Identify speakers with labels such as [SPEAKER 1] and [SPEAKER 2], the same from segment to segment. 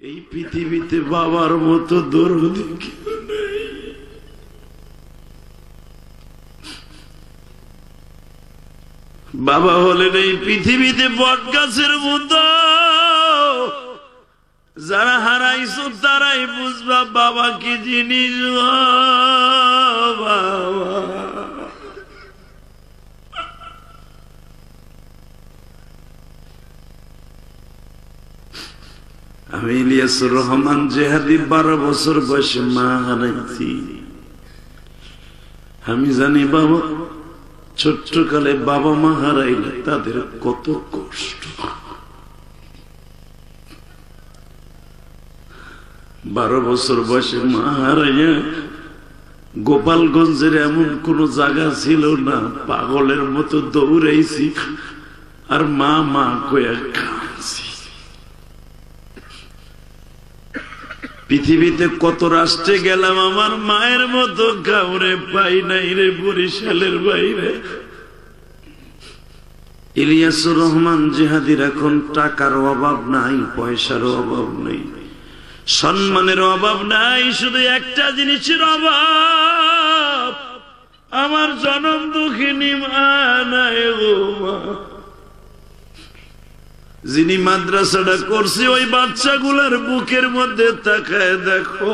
[SPEAKER 1] এই পৃথিবীতে বাবার মতো দরদি কেউ নেই। বাবা হলেন এই পৃথিবীতে বটগাছের মতো, যারা হারাইছো তারাই বুঝবা বাবা কি জিনিস। আমি ইলিয়াসুর রহমান জেহাদি 12 বছর বয়সে মা হারাইছি। আমি জানি বাবা ছোট্টকালে বাবা মা হারাইলে তাদের কত কষ্ট। 12 বছর বয়সে মা হারাইয়া গোপালগঞ্জের এমন কোন জায়গা ছিল না, পাগলের মতো দৌড়াইছি আর মা মা কয়া কাঁদছি। পৃথিবীতে কত রাষ্ট্রে গেলাম, আমার মায়ের মতো কাউরে পাই নাই রে বরিশালের বাইরে। ইলিয়াসুর রহমান জিহাদির এখন টাকার অভাব নাই, পয়সার অভাব নাই, সম্মানের অভাব নাই, শুধু একটা জিনিসের অভাব, আমার জনম দুঃখিনী মা নাই গো মা। যিনি মাদ্রাসাটা করছে ওই বাচ্চাগুলার বুকের মধ্যে তাকায় দেখো,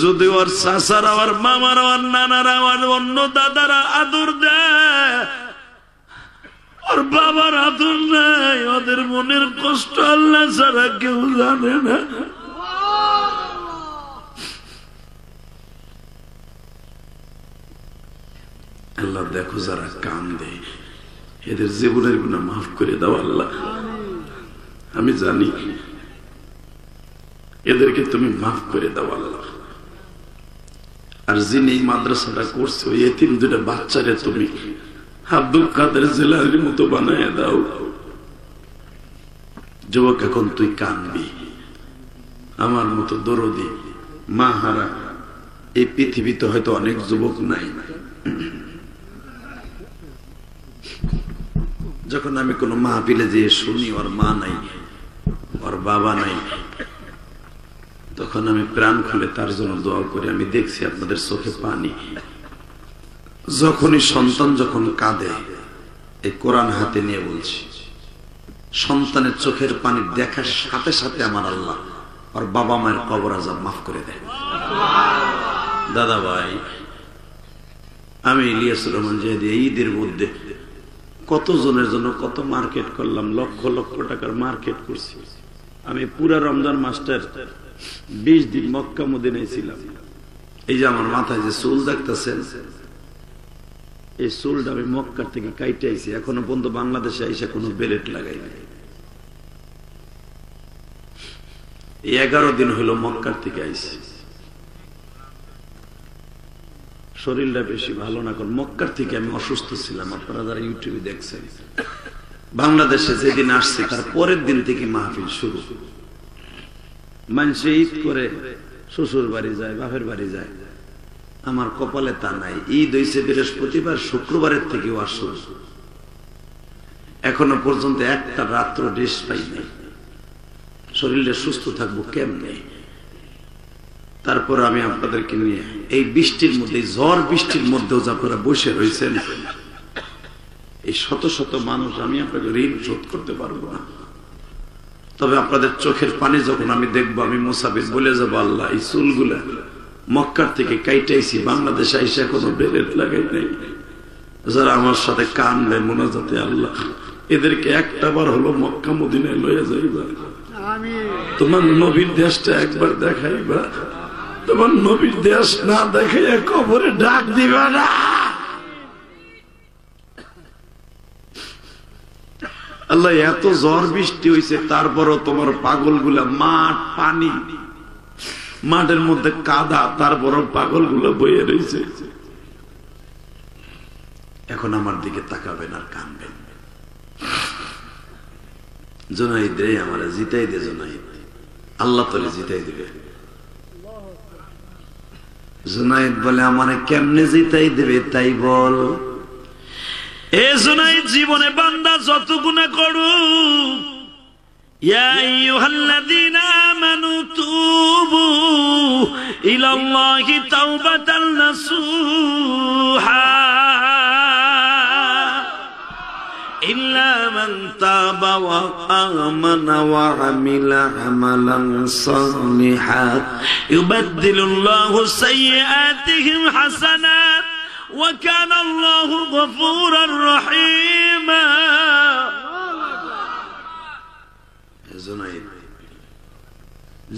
[SPEAKER 1] যদি ওর চাচারা ওর মামারা ওর নানারা ওর অন্য দাদারা আদর দেয়, ওর বাবার আদর নাই, ওদের মনের কষ্ট আল্লাহ ছাড়া কেউ জানে না। আল্লাহ দেখো যারা কান্দে এদের জীবনের গুনাহ মাফ করে দাও আল্লাহ। আমি জানি এদেরকে তুমি মাফ করে দাও আল্লাহ। আর যিনি এই মাদ্রাসাটা করছে ওই এতিম দুটা বাচ্চারে তুমি আব্দুল কাদের জিলানীর মতো বানায় দাও। যুবক এখন তুই কানবি, আমার মতো দরদি মা হারা এই পৃথিবীতে হয়তো অনেক যুবক নাই। যখন আমি কোন মাহফিলে যেয়ে শুনি ওর মা নাই ওর বাবা নাই, তখন আমি প্রাণ খুলে তার জন্য দোয়া করি। আমি দেখছি আপনাদের চোখে পানি, যখনই সন্তান যখন কাঁদে, এই কোরআন হাতে নিয়ে বলছি, সন্তানের চোখের পানি দেখার সাথে সাথে আমার আল্লাহ আর বাবা মায়ের কবর আযাব মাফ করে দেয়। দাদা ভাই, আমি ইলিয়াসুর রহমান জিহাদি ঈদের মধ্যে কত জনের জন্য কত মার্কেট করলাম, লক্ষ লক্ষ টাকার মার্কেট করছি। আমি পুরা রমজান মাসটার 20 দিন মক্কা মদিনায় ছিলাম। এই যে আমার মাথায় যে চুল দেখতেছেন, এই চুলটা আমি মক্কার থেকে কাইটে আইছি, এখনো পর্যন্ত বাংলাদেশে আইসা কোনো বেলেট লাগাই নাই। 11 দিন হলো মক্কার থেকে আইছি, শরীরটা বেশি ভালো না। কারণ মক্কার থেকে আমি অসুস্থ ছিলাম, আপনারা যারা ইউটিউবে দেখছেন। বাংলাদেশে যেদিন আসছে তার পরের দিন থেকে মাহফিল শুরু। মানুষে ঈদ করে শ্বশুর বাড়ি যায়, বাপের বাড়ি যায়, আমার কপালে তা নাই। ঈদ হইছে বৃহস্পতিবার, শুক্রবারের থেকেও আসো, এখনো পর্যন্ত একটা রাত্র রেস্ট পাই নাই। শরীরটা সুস্থ থাকবো কেমনে? তারপর আমি আপনাদেরকে নিয়ে এই বৃষ্টির মধ্যে, ঝড় বৃষ্টির মধ্যেও আপনারা বসে রয়েছেন, এই শত শত মানুষ, আমি আপনাকে ঋণ শোধ করতে পারবো না। তবে আপনাদের চোখের পানি যখন আমি দেখবো, আমি মুসাফির বলে যাবো, আল্লাহ এই চুলগুলা মক্কার থেকে কাইটাইছি, বাংলাদেশে আইসা কোনো বেলেট লাগাই নাই। যারা আমার সাথে কানবে মোনাজাতে, আল্লাহ এদেরকে একটা বার হলো মক্কা মদিনায় লইয়া যাইবা, তোমার নবীর দেশটা একবার দেখাইবা, তোমার নবীর দেশ না দেখাইয়া কবরে ডাক দিবা না। আল্লাহ এত ঝড় বৃষ্টি হয়েছে, তারপরও তোমার পাগলগুলা মাঠ পানি, মাঠের মধ্যে কাদা, তারপরও পাগলগুলা বইয়ে রয়েছে। এখন আমার দিকে তাকাবেন আর কানবেন। জোনাইদ রে, আমার জিতাই দে জোনাইদ, আল্লাহ তোরে জিতাই দিবে। জোনাইদ বলে, আমারে কেমনে জিতাই দিবে তাই বল। এ জোনাইদ, জীবনে বান্দা যত গুনাহ করুক يا أيها الذين آمنوا توبوا إلى الله توبة نصوحا إلا من تاب وآمن وعمل عملا صالحا يبدل الله سيئاتهم حسنات وكان الله غفورا رحيما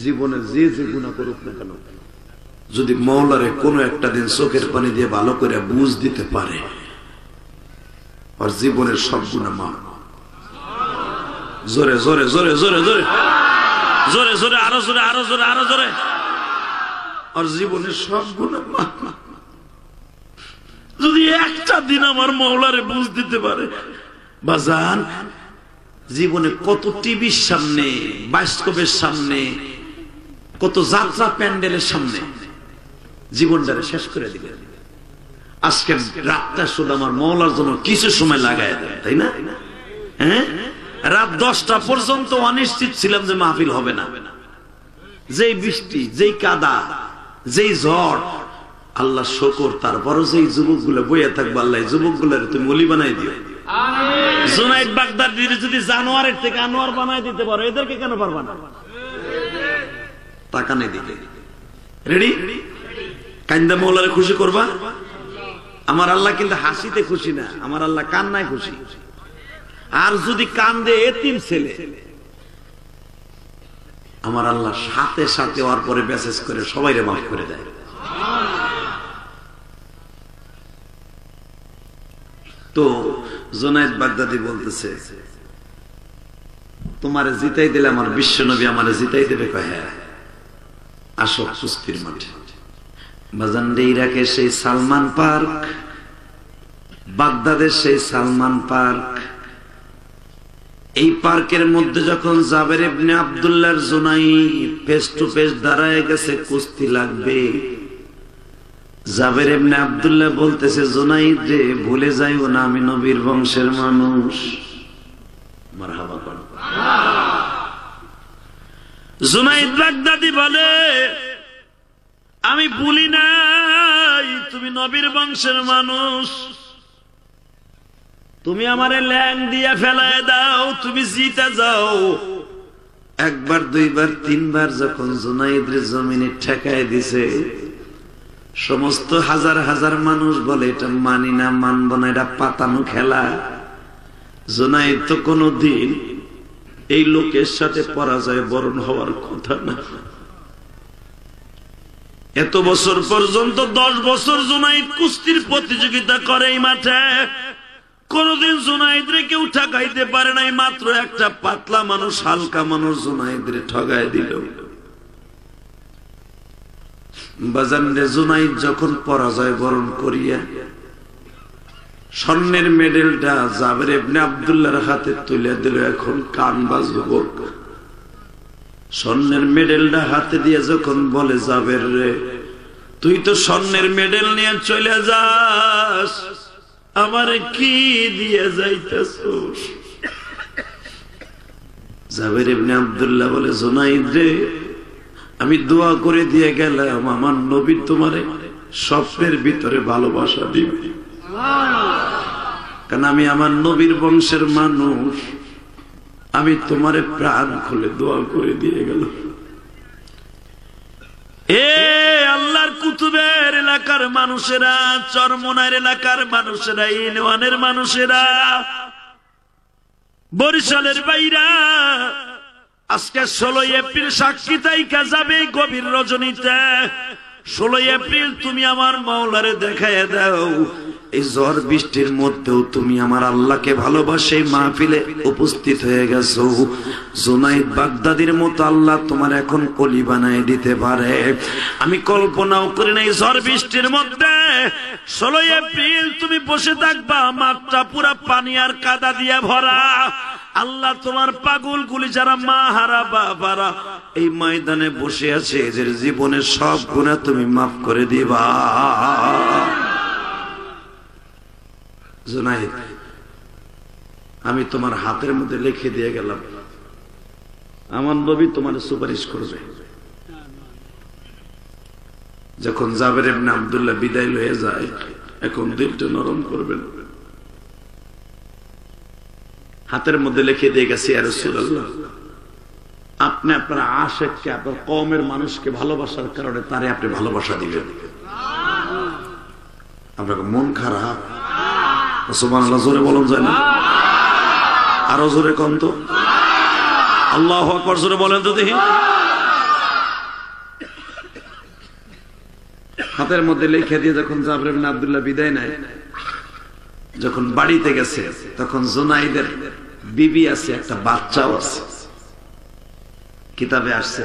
[SPEAKER 1] জীবনে যে যে গুনাহ করুক না কেন যদি মওলারে কোনো একটা দিন চোখের পানি দিয়ে ভালো করে বুঝ দিতে পারে আর জীবনের সব গুনাহ মাফ জোরে জোরে জোরে জোরে জোরে জোরে জোরে আরো জোরে আরো জোরে আরো জোরে আর জীবনের সব গুনাহ মাফ যদি একটা দিন আমার মওলারে বুঝ দিতে পারে বাজান জীবনে কত টিভির সামনে বাস্তবের সামনে কত যাত্রা প্যান্ডেলের সামনে জীবনটারে শেষ করে দিলেন আজকে রাতটা শুধু আমার মওলার জন্য কিছু সময় লাগায় দেন তাই না হ্যাঁ রাত 10টা পর্যন্ত অনিশ্চিত ছিলাম যে মাহফিল হবে না যেই বৃষ্টি যেই কাদা যেই ঝড় আল্লাহ শুকর তারপরও যেই যুবকগুলো বইয়া থাকবে আল্লাহ যুবকগুলোর তুমি ওলি বানাই দিও জুনাইদ বাগদাদির যদি জানোয়ারের থেকে আনোয়ার বানাই দিতে পারো এদেরকে কেন পারবা না টাকা নেই দিকে রেডি কান্দা মওলারে খুশি করবা আমার আল্লাহ কিন্তু হাসিতে খুশি না আমার আল্লাহ কান্নায় খুশি আর যদি কান্দে এতিম ছেলে আমার আল্লাহ সাথে সাথে ওর পরে মেসেজ করে সবাইরে মাফ করে দেয় তো জুনাইদ বাগদাদি বলতেছে তোমারে জিতাই দিলে আমার বিশ্ব নবী আমারে জিতাই দেবে কয় হ্যাঁ আসো কুস্তির মাঠে বাজানডে ইরাকের সেই সালমান পার্ক বাগদাদের সেই সালমান পার্ক এই পার্কের মধ্যে যখন জাবের ইবনে আব্দুল্লাহর জুনাইদ ফেস টু ফেস দাঁড়ায় গেছে কুস্তি লাগবে জাবের ইবনে আব্দুল্লাহ বলতেছে জুনাইদ রে ভুলে যাইও না আমি নবীর বংশের মানুষ মারহাবা করো জুনাইদ বাগদাদি বলে আমি ভুলি নাই তুমি নবীর বংশের মানুষ তুমি আমারে ল্যাং দিয়া ফেলায় দাও তুমি জিতে যাও একবার দুইবার তিনবার যখন জুনাইদ জমিনে ঠেকায় দিছে সমস্ত হাজার হাজার মানুষ বলে এটা মানি না মানব না এটা পাতানো খেলা জুনাইদ তো কোনদিন এই লোকের সাথে পরাজয় বরণ হওয়ার কথা না এত বছর পর্যন্ত 10 বছর জুনাইদ কুস্তির প্রতিযোগিতা করে এই মাঠে কোনদিন জুনাইদ রে কেউ ঠকাইতে পারে নাই মাত্র একটা পাতলা মানুষ হালকা মানুষ জুনাইদ রে ঠকায় দিল বাজারে জুনাইদ যখন পরাজয় বরণ করিয়া স্বর্ণের মেডেলটা জাবের ইবনে আব্দুল্লাহর হাতে তুলে দিল এখন কান বাজবো স্বর্ণের মেডেলটা হাতে দিয়ে যখন বলে জাবের রে তুই তো স্বর্ণের মেডেল নিয়ে চলে যাস আমারে কি দিয়ে যাইতেছস জাবের ইবনে আব্দুল্লাহ বলে জুনাইদ রে আমি দোয়া করে দিয়ে গেলাম আমার নবী তোমারে স্বপ্নের ভিতরে ভালোবাসা দিবে কারণ আমি আমার নবীর বংশের মানুষ আমি তোমারে প্রাণ খুলে দোয়া করে দিয়ে গেল এ আল্লাহর কুতুবের এলাকার মানুষেরা চরমনার এলাকার মানুষেরা ইউনিয়নের মানুষেরা বরিশালের বাইরা আজকে 16 এপ্রিল সাক্ষী তাইকা যাবে গভীর রজনীতে 16 এপ্রিল তুমি আমার মাওলারে দেখায় দাও এই ঝড় বৃষ্টির মধ্যেও তুমি আমার আল্লাহকে ভালোবাসে মাহফিলে উপস্থিত হয়ে গেছো জুনাইদ বাগদাদির মতো আল্লাহ তোমার এখন কলি বানায় দিতে পারে আমি কল্পনাও করি নাই ঝড় বৃষ্টির মধ্যে 16 এপ্রিল তুমি বসে থাকবা মাঠটা পুরা পানি আর কাদা দিয়ে ভরা আল্লাহ তোমার পাগলগুলি যারা মা হারা বাবারা এই ময়দানে বসে আছে এদের জীবনের সব গুনাহ তুমি মাফ করে দিবা জুনাইদ আমি তোমার হাতের মধ্যে লিখে দিয়ে গেলাম আমার নবী তোমার সুপারিশ করবে। যখন জাবের ইবনে আব্দুল্লাহ বিদায় হয়ে যায়, এখন দিলটা নরম করবেন। হাতের মধ্যে লিখে দিয়ে গেছে, ইয়া রাসূলুল্লাহ, আপনি আপনার আশিককে, আপনার কওমের মানুষকে ভালোবাসার কারণে তারে আপনি ভালোবাসা দিবেন। আপনার মন খারাপ, সুবহানাল্লাহ জোরে বলুন যায় না? আরো জোরে কোন তো, আল্লাহু আকবার জোরে বলেন তো দেখি। হাতের মধ্যে লিখে দিয়ে যখন জাবের ইবনে আব্দুল্লাহ বিদায় নেয়, যখন বাড়িতে গেছে, তখন জুনাইদের বিবি আছে, একটা বাচ্চাও আছে। কিতাবে আসছে,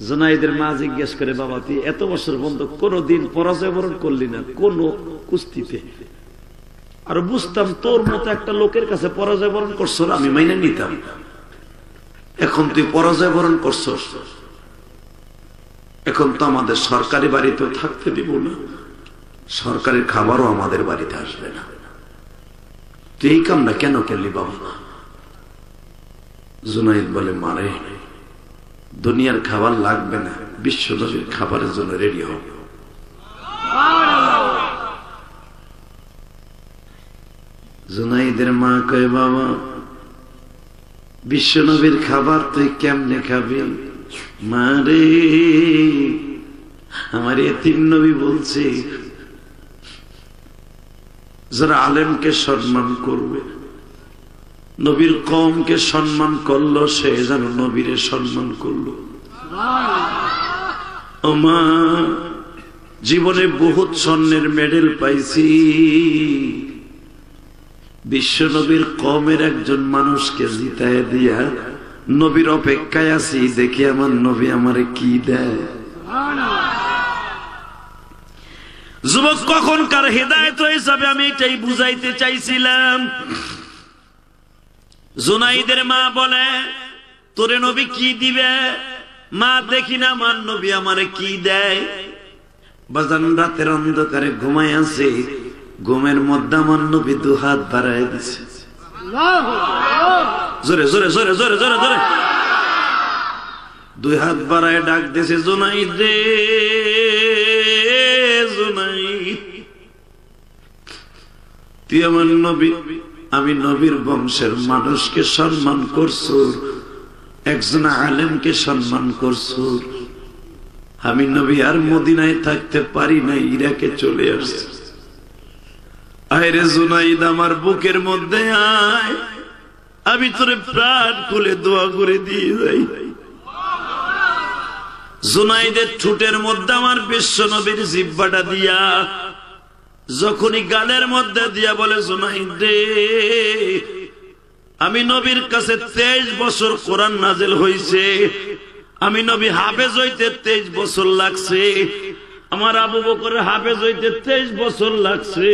[SPEAKER 1] জুনাইদের মা জিজ্ঞেস করে, বাবা তুই এত বছর বন্ধু কোনদিন পরাজয় বরণ করলি না কোন কুস্তিতে? আর বুঝতাম তোর মতো একটা লোকের কাছে পরাজয় বরণ করছো, আমি মাইনে নিতাম। এখন তুই পরাজয় বরণ করছো, এখন তো আমাদের সরকারি বাড়িতেও থাকতে দিব না, সরকারি খাবারও আমাদের বাড়িতে আসবে না। তুই এই কামটা কেন করলি বাবা? জুনাইদ বলে, মারে দুনিয়ার খাবার লাগবে না, বিশ্ব নবীর খাবারের জন্য রেডি হও। জুনাইদের মা কয়, বাবা বিশ্ব নবীর খাবার তুই কেমনে খাবি? মারে আমার এতিম নবী বলছে, যারা আলেমকে সম্মান করবে, নবীর কওমকে সম্মান করলো, সে যেন নবীরে সম্মান করলো। ও মা, জীবনে বহুত স্বর্ণের মেডেল পাইছি, বিশ্ব নবীর কওমের একজন মানুষকে জিতায় দিয়া নবীর অপেক্ষায় আছি, দেখি আমার নবী আমারে কি দেয়। যুবক কখনকার হেদায়েত হয়ে যাবে, আমি এটাই বুঝাইতে চাইছিলাম। জুনাইদের মা বলে, তোরে নবী কি দিবে? মা, দেখি না আমার নবী আমারে কি দেয়। বাজান রাতের অন্ধকারে ঘুমায় আছে, ঘুমের মধ্যে আমার নবী দু হাত বাড়ায় দিছে। জোরে জোরে জোরে জোরে জোরে জোরে দুই হাত বাড়ায় ডাক দিছে, জুনাইদ রে জুনাইদ, তুই আমার নবী, আমি নবীর বংশের মানুষকে সম্মান করছো, একজন আলেমকে সম্মান করছো। আমি নবী আর মদিনায় থাকতে পারি না, ইরাকে চলে আসছি। আয় রে জুনাইদ, আমার বুকের মধ্যে আয়, আমি তোরে প্রাণ খুলে দোয়া করে দিয়ে যাই। জুনাইদের ঠোঁটের মধ্যে আমার বিশ্ব নবীর জিহ্বাটা দিয়া, যখনই গালের মধ্যে দিয়া বলে, জুনাইদ রে, আমি নবীর কাছে 23 বছর কোরআন নাজিল হইছে, আমি নবী হাফেজ হইতে 23 বছর লাগছে, আমার আবু বকর হাফেজ হইতে 23 বছর লাগছে,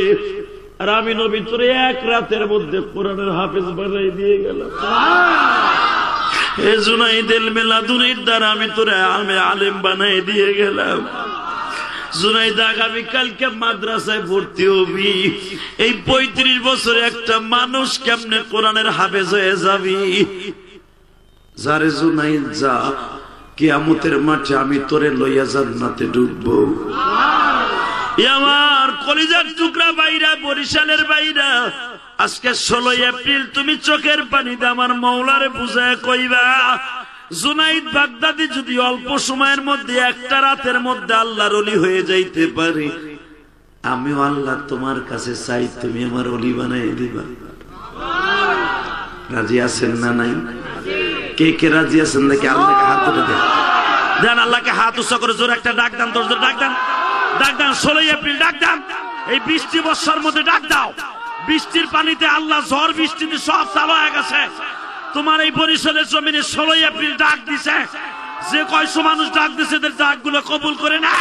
[SPEAKER 1] আর আমি নবী তোরে এক রাতের মধ্যে কোরআনের হাফেজ বানাই দিয়ে গেলাম। এ জুনাইদ ইলমে লাদুনির দ্বারা আমি তোরে আলেম বানাই দিয়ে গেলাম। জুনাইদ, আগামী কালকে মাদ্রাসায় ভর্তি হবি। এই 35 বছরে একটা মানুষ কেমনে কোরআনের হাফেজ হয়ে যাবি? যারে জুনাইদ যা, কিয়ামতের মাঠে আমি তোরে লইয়া জান্নাতে ঢুকবো। আমার কলিজার টুকরা বাইরা, বরিশালের বাইরা, আজকে 16 এপ্রিল তুমি চোখের পানিতে আমার মওলারে বুঝায় কইবা, জুনাইদ বাগদাদি যদি অল্প সময়ের মধ্যে একটা রাতের মধ্যে আল্লাহর ওলি হয়ে যাইতে পারে, আমিও আল্লাহ তোমার কাছে চাই, তুমি আমার ওলি বানাই দিবা। রাজি আছেন না নাই? কে কে রাজি আছেন? নাকি আল্লাহকে হাত ধরে দেন, দেন আল্লাহকে হাত উঁচা করে জোরে একটা ডাক দেন, তোর ডাক দেন, ডাক দেন, 16 এপ্রিল ডাক দেন। এই বৃষ্টি বর্ষার মধ্যে ডাক দাও। বৃষ্টির পানিতে আল্লাহ ঝড় বৃষ্টিতে সব চালু হয়ে গেছে। তোমার এই বরিশালের জমিনে 16 এপ্রিল ডাক দিছে। যে কয়শো মানুষ ডাক দিছে, এদের ডাক গুলো কবুল করে না।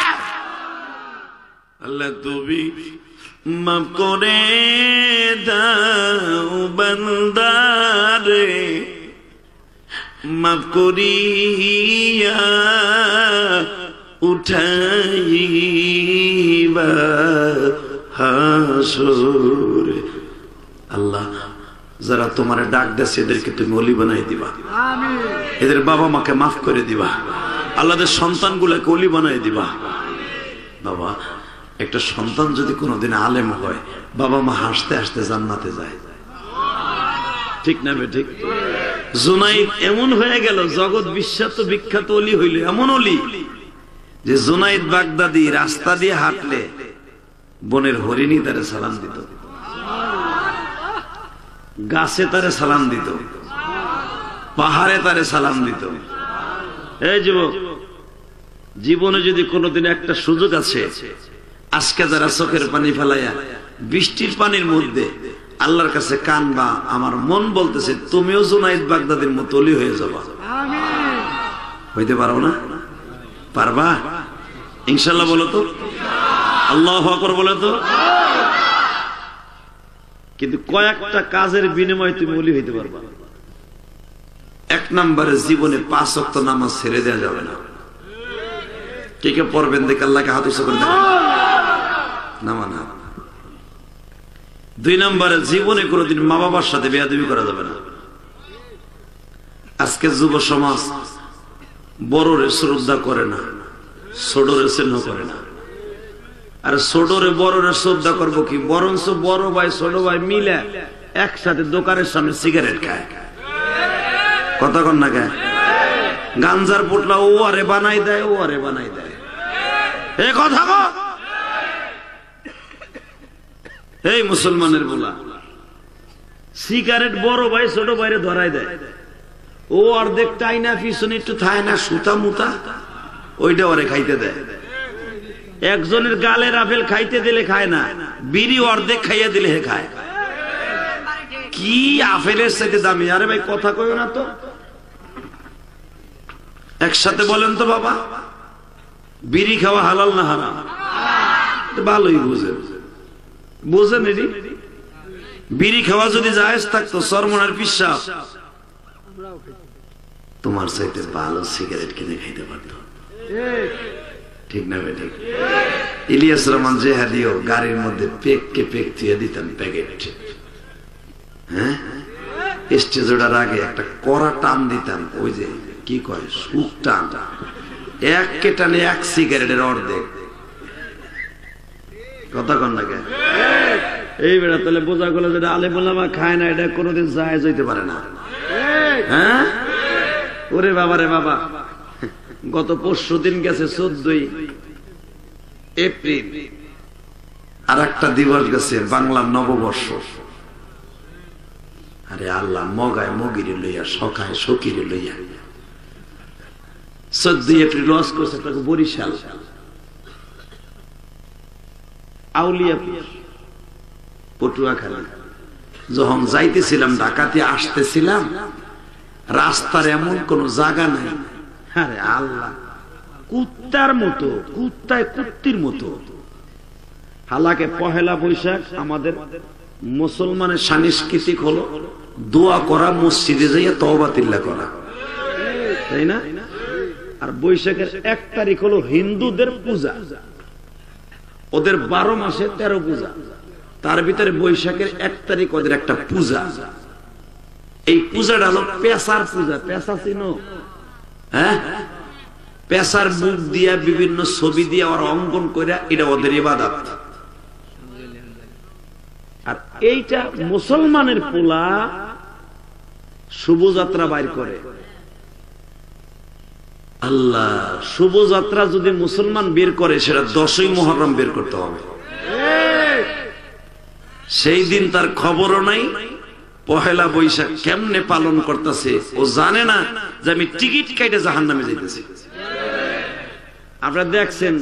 [SPEAKER 1] আল্লাহ তুমি মাফ করে দাও বান্দারে, মাফ করিয়া উঠাইবা হাসরে। আল্লাহ যারা তোমার ডাক দেশে এদেরকে তুমি ওলি বানাই দিবা, এদের বাবা মাকে মাফ করে দিবা, আল্লাহদের সন্তানগুলোকে ওলি বানাই দিবা। বাবা, একটা সন্তান যদি কোনোদিন আলেম হয়, বাবা মা হাসতে হাসতে জান্নাতে যায়, ঠিক না বে ঠিক? জুনাইদ এমন হয়ে গেল, জগৎ বিখ্যাত ওলি হইল, এমন ওলি যে জুনাইদ বাগদাদি রাস্তা দিয়ে হাঁটলে বনের হরিণী তারে সালাম দিত, গাছে তারে সালাম দিত, পাহাড়ে তারে সালাম দিত। এই যুবক, জীবনে যদি কোনোদিন একটা সুযোগ আছে, আজকে যারা চোখের পানি ফেলাইয়া বৃষ্টির পানির মধ্যে আল্লাহর কাছে কানবা, আমার মন বলতেছে তুমিও জুনাইদ বাগদাদির মতো ওলি হয়ে যাবা। হইতে পারো না? পারবা ইনশাআল্লাহ? বলো তো আল্লাহু আকবার, বলো তো। কিন্তু কয়েকটা কাজের বিনিময়ে তুমি ওলি হইতে পারবা। এক নম্বরে, জীবনে 5 ওয়াক্ত নামাজ ছেড়ে দেওয়া যাবে না। কে কে পড়বেন দেখে আল্লাহকে হাত উঁচু করে দেখেন, নামা না। 2 নম্বরে, জীবনে কোনোদিন মা বাবার সাথে বেয়াদবি করা যাবে না। আজকে যুব সমাজ বড়রে শ্রদ্ধা করে না, ছোটরে স্নেহ করে না। আর ছোটরে বড়রে শ্রদ্ধা করবো কি, বরঞ্চ বড় ভাই ছোট ভাই মিলে একসাথে দোকানের সামনে সিগারেট খায়, কথা কন না খায়, গাঞ্জার পোটলা ও আরে বানাই দেয়, ও আরে বানাই দেয়, এ কথা কর। এই মুসলমানের বলা, সিগারেট বড় ভাই ছোট ভাইরে ধরাই দেয়, ও অর্ধেক টাইনা পিছনে একটু থায় না সুতা মুতা, ওইটা ওরে খাইতে দেয়। একজনের গালের আপেল খাইতে দিলে খায় না, বিড়ি অর্ধেক খাইয়া দিলে হে খায়। কি আপেলের সাথে দামি? আরে ভাই কথা কইও না তো, একসাথে বলেন তো বাবা, বিড়ি খাওয়া হালাল না হারাম? ভালোই বুঝেন, বুঝেন এটি। বিড়ি খাওয়া যদি জায়েজ থাকতো, সরমনার পিসাব তোমার চাইতে ভালো সিগারেট কিনে খাইতে পারতো, ঠিক না ভাই ঠিক? ইলিয়াস রহমান জেহাদিও গাড়ির মধ্যে পেককে পেক দিয়ে দিতেন প্যাকেট, হ্যাঁ, স্টেজ ওঠার আগে একটা কড়া টান দিতাম, ওই যে কি কয় সুখ টান, এক কেটানে 1 সিগারেটের অর্ধেক, কথা কন না কে? এই বেড়া তাহলে বোঝা গেল যেটা আলেম ওলামা খায় না, এটা কোনোদিন জায়েজ হইতে পারে না। হ্যাঁ, ওরে বাবা রে বাবা, গত পরশু দিন গেছে 14ই এপ্রিল, আর একটা দিবস গেছে বাংলা নববর্ষ। আরে আল্লাহ, মগায় মগিরে লইয়া, সখায় সকিরে লইয়া 14ই এপ্রিল লস করছে বরিশাল আউলিয়াপুর পটুয়াখালী। যখন যাইতেছিলাম ঢাকাতে আসতেছিলাম, রাস্তার এমন কোন জায়গা নাই, আরে আল্লাহ, কুত্তার মতো, কুত্তায় কুত্তির মতো। হালাকে পহেলা বৈশাখ আমাদের মুসলমানের সাংস্কৃতিক হলো দোয়া করা, মসজিদে যাইয়া তওবা তিল্লা করা, তাই না? আর বৈশাখের 1 তারিখ হলো হিন্দুদের পূজা, ওদের 12 মাসে 13 পূজা, তার ভিতরে বৈশাখের 1 তারিখ ওদের একটা পূজা। এই পূজাটা হলো পেশার পূজা। পেশা চিনো? হ্যাঁ, পেশার মুখ দিয়া বিভিন্ন ছবি দিয়ে ওরা অঙ্কন করে, এটা ওদের ইবাদত। আর এইটা মুসলমানের পোলা শুভযাত্রা বাইর করে। আল্লাহ, শুভযাত্রা যদি মুসলমান বের করে, সেটা 10ই মুহররম বের করতে হবে। সেই দিন তার খবরও নাই পহেলা বৈশাখ কেমনে পালন করতেছে, ও জানে না যে আমি টিকিট কাইটে জাহান্নামে যাইতেছি। আপনারা দেখছেন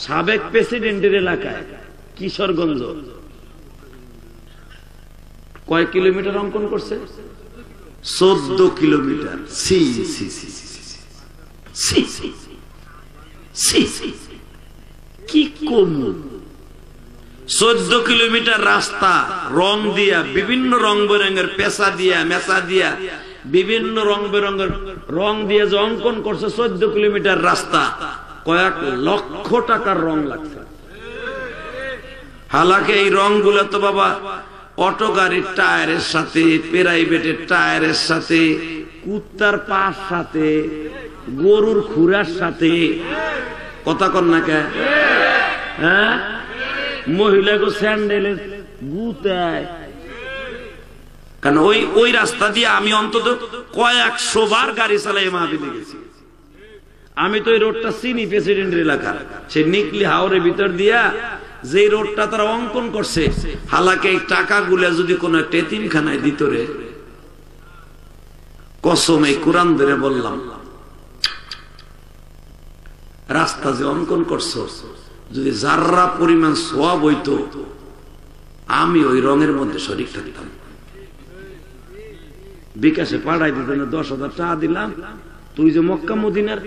[SPEAKER 1] সাবেক প্রেসিডেন্টের এলাকায় কিশোরগঞ্জ কয় কিলোমিটার অঙ্কন করছে? 14 কিলোমিটার। সি সি সি সি সি সি, কি কম! 14 কিলোমিটার রাস্তা রং দিয়া, বিভিন্ন রং বেরঙের পেশা দিয়া, মেশা দিয়া, বিভিন্ন রং বেরঙের রং দিয়ে যে অঙ্কন করছে 14 কিলোমিটার রাস্তা, কয়েক লক্ষ টাকার রং লাগছে। হালাকে এই রং গুলো তো বাবা অটো গাড়ির টায়ারের সাথে, প্রাইভেটের টায়ারের সাথে, কুত্তার পার সাথে, গরুর খুরার সাথে, কথা কন না কে? হ্যাঁ, মহিলাকে স্যান্ডেলের গুতায়। কারণ ওই রাস্তা দিয়ে আমি অন্তত কয়েকশো বার গাড়ি চালাই মাহফিলে গেছি। আমি তো এই রোডটা চিনি, প্রেসিডেন্টের এলাকা, সে নিকলি হাওরের ভিতর দিয়া যে রোডটা তারা অঙ্কন করছে, হালাকে এই টাকাগুলা যদি কোন একটা এতিমখানায় দিত রে, কসম এই কোরআন ধরে বললাম, রাস্তা যে অঙ্কন করছো যদি যার্রা পরিমাণ সওয়াব হইতো, আমি ওই রঙের মধ্যে শরীক থাকতাম। বিকাশে পাঠাই দিত না, 10,000 টাকা দিলাম, তুই যে মক্কা মদিনার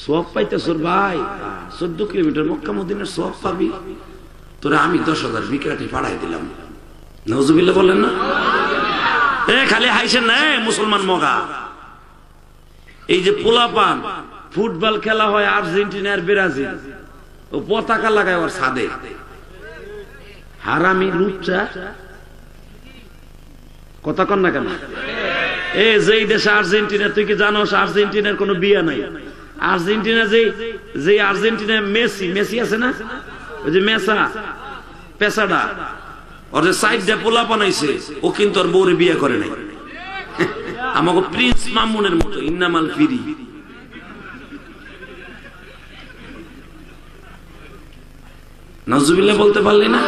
[SPEAKER 1] সওয়াব পাইতেছ ভাই, 14 কিলোমিটার মক্কা মদিনার সওয়াব পাবি, তোরে আমি 10,000 বিকাশে পাঠাই দিলাম। নাউজুবিল্লাহ বলেন না? খালি হাইছেন না মুসলমান মগা। এই যে পোলাপান ফুটবল খেলা হয় আর্জেন্টিনা আর ব্রাজিল, ও পতাকা লাগায় ওর ছাদে, হারামি লুচ্চা, কথা কন না কেন? যেই দেশে আর্জেন্টিনা, তুই কি জানোস আর্জেন্টিনার কোনো বিয়া নাই? আর্জেন্টিনা যে আর্জেন্টিনা মেসি আছে না, ওই যে পেশাডা, ওর যে সাইডটা পোলা বানাইছে, ও কিন্তু ওর বউরে বিয়ে করে নাই। আমাকে প্রিন্স মামুনের মতো ইন্নামাল ফিরি। নাউজুবিল্লাহ বলতে পারলি না?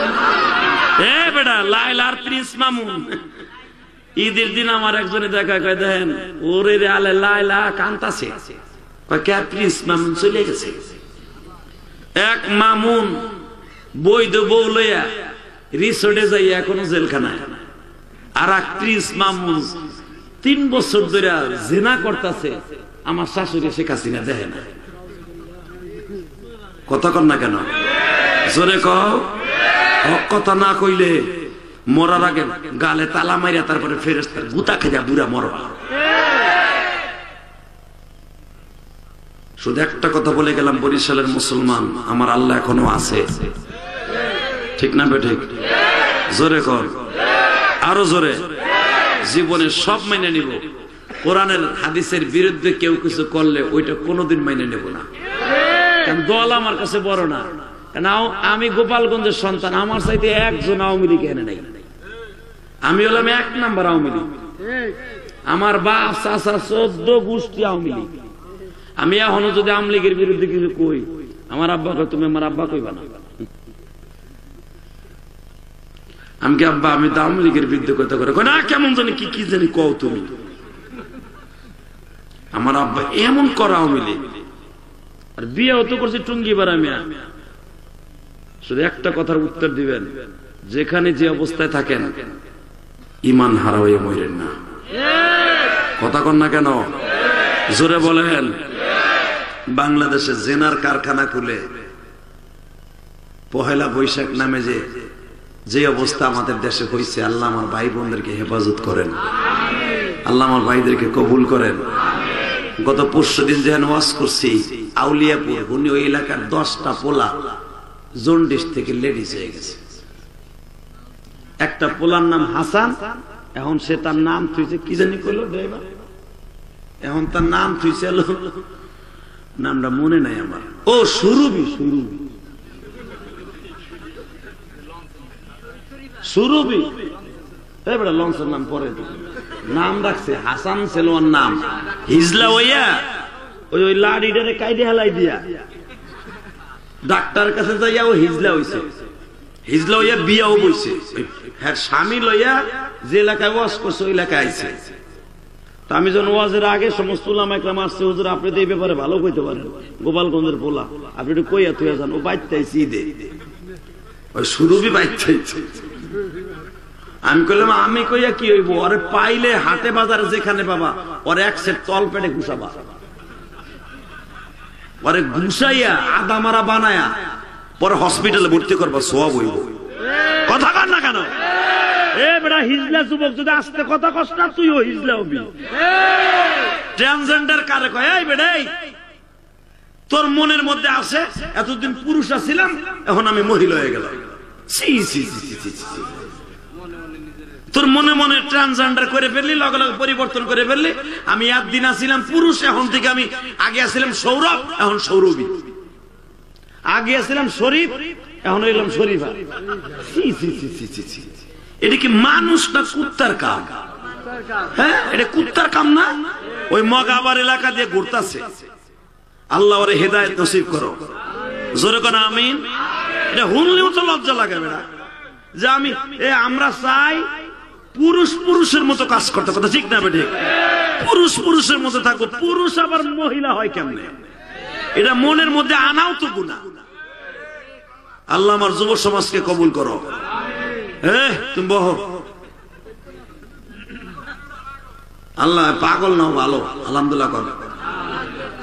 [SPEAKER 1] বেটা লাইলার প্রিন্স মামুন। ঈদের দিন আমার একজনে দেখা কয়, দেখেন ওরে রে আলে লাইলা কান্তাছে, প্রিন্স মামুন চলে গেছে। এক মামুন বৈধ বউ লইয়া রিসোর্টে যাই এখনো জেলখানায়, আর এক প্রিন্স মামুন 3 বছর ধরে জেনা করতেছে। আমার শাশুড়ি শেখ হাসিনা দেখে না। কথা কন না কেন? জোরে কও। হক কথা না কইলে মরার আগে গালে তালা মাইরা তারপরে ফেরেশতার গুতা খেজা বুড়া মরবা। শুধু একটা কথা বলে গেলাম, বরিশালের মুসলমান আমার আল্লাহ এখনো আছে, ঠিক না বেঠিক? জোরে কর, আরো জোরে। জীবনে সব মেনে নিব, কোরআনের হাদিসের বিরুদ্ধে কেউ কিছু করলে ওইটা কোনোদিন মেনে নেব না। কারণ দল আমার কাছে বড় না। আমি গোপালগঞ্জের সন্তান, আমার চাইতে একজন আওয়ামী লীগ এনে নাই। আমি হলাম 1 নাম্বার আওয়ামী লীগ। আমার বাপ চাচা 14 গোষ্ঠী আওয়ামী লীগ। আমি এখনো যদি আওয়ামী লীগের বিরুদ্ধে কিছু কই, আমার আব্বা কয় তুমি আমার আব্বা কইবা না। আমি কি আব্বা আমি তো আওয়ামী লীগের বিরুদ্ধে কথা করে না, কেমন জানি কি জানি কও তুমি। আমার আব্বা এমন করা আওয়ামী লীগ, আর বিয়ে হতো করছে টুঙ্গি বাড়া মিয়া। শুধু একটা কথার উত্তর দিবেন, যেখানে যে অবস্থায় থাকেন ঈমান হারা হয়ে মরেন না। কথা কন না কেন? জোরে বলেন। বাংলাদেশে জেনার কারখানা খুলে 1 বৈশাখ নামে যে অবস্থা আমাদের দেশে হয়েছে, আল্লাহ আমার ভাই বোনদেরকে হেফাজত করেন, আল্লাহ আমার ভাইদেরকে কবুল করেন। গত পরশুদিন যেন ওয়াজ করছি আউলিয়াপুর, উনি ওই এলাকার 10টা পোলা জন্ডিস থেকে লেডিস হয়ে গেছে। একটা পোলার নাম হাসান, এখন সে তার নাম থুইছে কি জানি কইলো ড্রাইভার, এখন তার নাম থুইছে, নামটা মনে নাই আমার, ও সুরভি। লঞ্চের নাম পরে নাম রাখছে হাসান, সেলোয়ার নাম। হিজলা হইয়া ওই লাড়িটারে কাইডে হেলাই দিয়া ডাক্তার কাছে যাইয়া ও হিজলা হইছে। হিজলা হইয়া বিয়াও বইছে, হ্যাঁ স্বামী লইয়া যে এলাকায় ওয়াজ করছে ওই এলাকায় আইছে। তা আমি যখন ওয়াজের আগে সমস্ত উলামা ইকরাম আসছে, হুজুর আপনি তো এই ব্যাপারে ভালো কইতে পারেন, গোপালগঞ্জের পোলা, আপনি একটু কইয়া তুইয়া যান। ও বাইতাইছি ঈদে, ওই সুরভি বাইতাইছে। আমি কইলাম আমি কইয়া কি হইব, ওরে পাইলে হাটে বাজারে যেখানে বাবা ওর 1 সেট তল পেটে ঘুষাবা, ওরে ঘুষাইয়া আদা মারা বানায়া পরে হসপিটালে ভর্তি করবা, সওয়াব হইব। কথা কর না কেন? বেটা হিজলা যুবক যদি আস্তে কথা কষ্ট না, তুইও হিজলা হবি। ট্রান্সজেন্ডার কারে কয়? এই বেটাই তোর মনের মধ্যে আছে এতদিন পুরুষ ছিলাম, এখন আমি মহিলা হয়ে গেলাম। তোর মনে মনে ট্রান্সজেন্ডার করে ফেললি, লগে লগে পরিবর্তন করে ফেললি। আমি একদিন আসছিলাম পুরুষ, এখন থেকে আমি আগে আসছিলাম সৌরভ, এখন সৌরভী। আগে আসছিলাম শরীফ, এখন হইলাম শরীফা। এটা কি মানুষ না কুত্তার কাম? হ্যাঁ, এটা কুত্তার কাম না? ওই মগাবার এলাকা দিয়ে ঘুরতেছে। আল্লাহ ওরে হেদায়েত নসিব করো, জোরে কোন আমিন। এটা শুনলেও তো লজ্জা লাগে না যে আমরা চাই পুরুষ পুরুষের মতো কাজ করতে, কথা ঠিক না বেঠিক? পুরুষ পুরুষের মতো থাকো, পুরুষ আবার মহিলা হয় কেমনে? এটা মনের মধ্যে আনাও তো গুনাহ। আল্লাহ আমার যুব সমাজকে কবুল করো। তুমি বহ, আল্লাহ পাগল নাও ভালো, আলহামদুলিল্লাহ কর।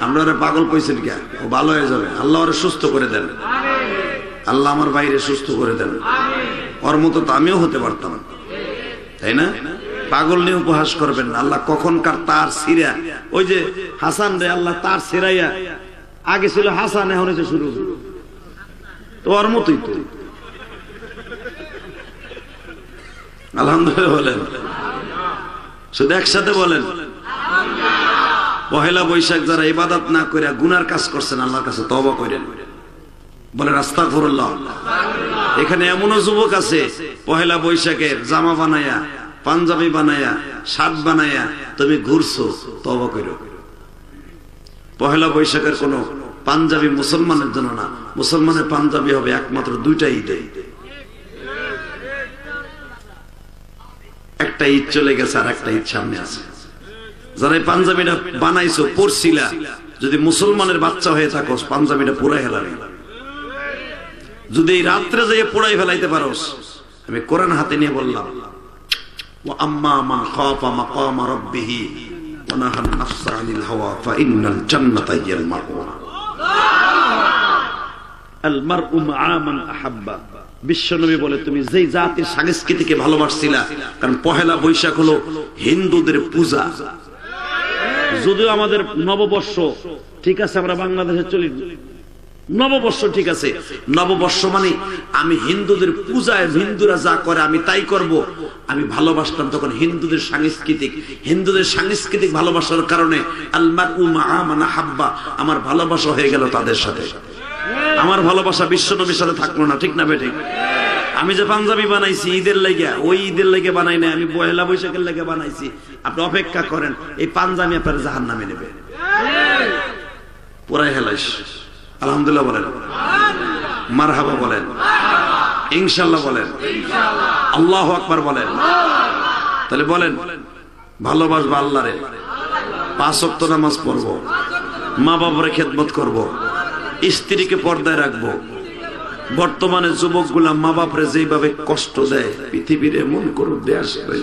[SPEAKER 1] আমরা ওরা পাগল কইছেন কে? ও ভালো হয়ে যাবে, আল্লাহ ওরা সুস্থ করে দেন। আল্লাহ আমার বাইরে সুস্থ করে দেন। ওর মতো তো আমিও হতে পারতাম, তাই না? পাগল নিয়ে উপহাস করবেন না। আল্লাহ কখনকার তার সিরা, ওই যে হাসান রে আল্লাহ তার সিরাইয়া, আগে ছিল হাসান, এখন হয়েছে শুরু। তো ওর মতোই তো, আলহামদুলিল্লাহ বলেন, শুধু একসাথে বলেন। পহেলা বৈশাখ যারা ইবাদত না করে গুনার কাজ করছেন, আল্লাহর কাছে তওবা করেন, বলেন আস্তাগফিরুল্লাহ। এখানে এমনও যুবক আছে পহেলা বৈশাখের জামা বানায়া, পাঞ্জাবি বানায়া, শার্ট বানায়া তুমি ঘুরছো, তওবা করো। পহেলা বৈশাখের কোন পাঞ্জাবি মুসলমানের জন্য না, মুসলমানের পাঞ্জাবি হবে একমাত্র দুইটা ঈদে। একটা ঈদ চলে গেছে আর একটা ঈদ সামনে আছে। যারা এই পাঞ্জাবিটা বানাইছো, পরছিলা, যদি মুসলমানের বাচ্চা হয়ে থাকো পাঞ্জাবিটা পুরাই হেলাবি। যদি এই রাত্রে যাই পোড়াই ফেলাইতে পারোস, আমি কোরআন হাতে নিয়ে বললাম, ওয়া আম্মা মান খাফা মাকামা রাব্বিহি ওয়া নাহা আন-নাফসা আনিল হাওয়া ফাইন্নাল জান্নাতা হিয়াল মা'ওয়া। আল মারউ মা'a মান আহাব্বা। বিশ্বনবী বলে, তুমি যেই জাতির সংস্কৃতিকে ভালোবাসছিলা, কারণ পহেলা বৈশাখ হলো হিন্দুদের পূজা। যদিও আমাদের নববর্ষ ঠিক আছে, আমরা বাংলাদেশে চলি, নববর্ষ ঠিক আছে, নববর্ষ মানে আমি হিন্দুদের পূজায়, হিন্দুরা যা করে আমি তাই করব। আমি ভালোবাসতাম তখন হিন্দুদের সাংস্কৃতিক ভালোবাসার কারণে আল মারউ মা'a মান আহাব্বা, আমার ভালোবাসা হয়ে গেল তাদের সাথে। আমার ভালোবাসা বিশ্বনবীর সাথে থাকলো না, ঠিক না বেঠিক? আমি যে পাঞ্জাবি বানাইছি ঈদের লাগিয়া, ওই ঈদের লাগে বানাই না, আমি পহেলা বৈশাখের লাগে বানাইছি। আপনি অপেক্ষা করেন, এই পাঞ্জাবি আপনার জাহান্নামে নেবে, পুরাই হেলাইস। আলহামদুলিল্লাহ বলেন, মারহাবা বলেন, ইনশাআল্লাহ বলেন, আল্লাহু আকবার বলেন। তাহলে বলেন, ভালোবাসবো আল্লাহরে, 5 ওয়াক্ত নামাজ পড়বো, মা বাবার খেদমত করব, স্ত্রীকে পর্দায় রাখবো। বর্তমানে যুবকগুলা মা বাপরে যেভাবে কষ্ট দেয়, পৃথিবীর এমন কোন দেশ নেই।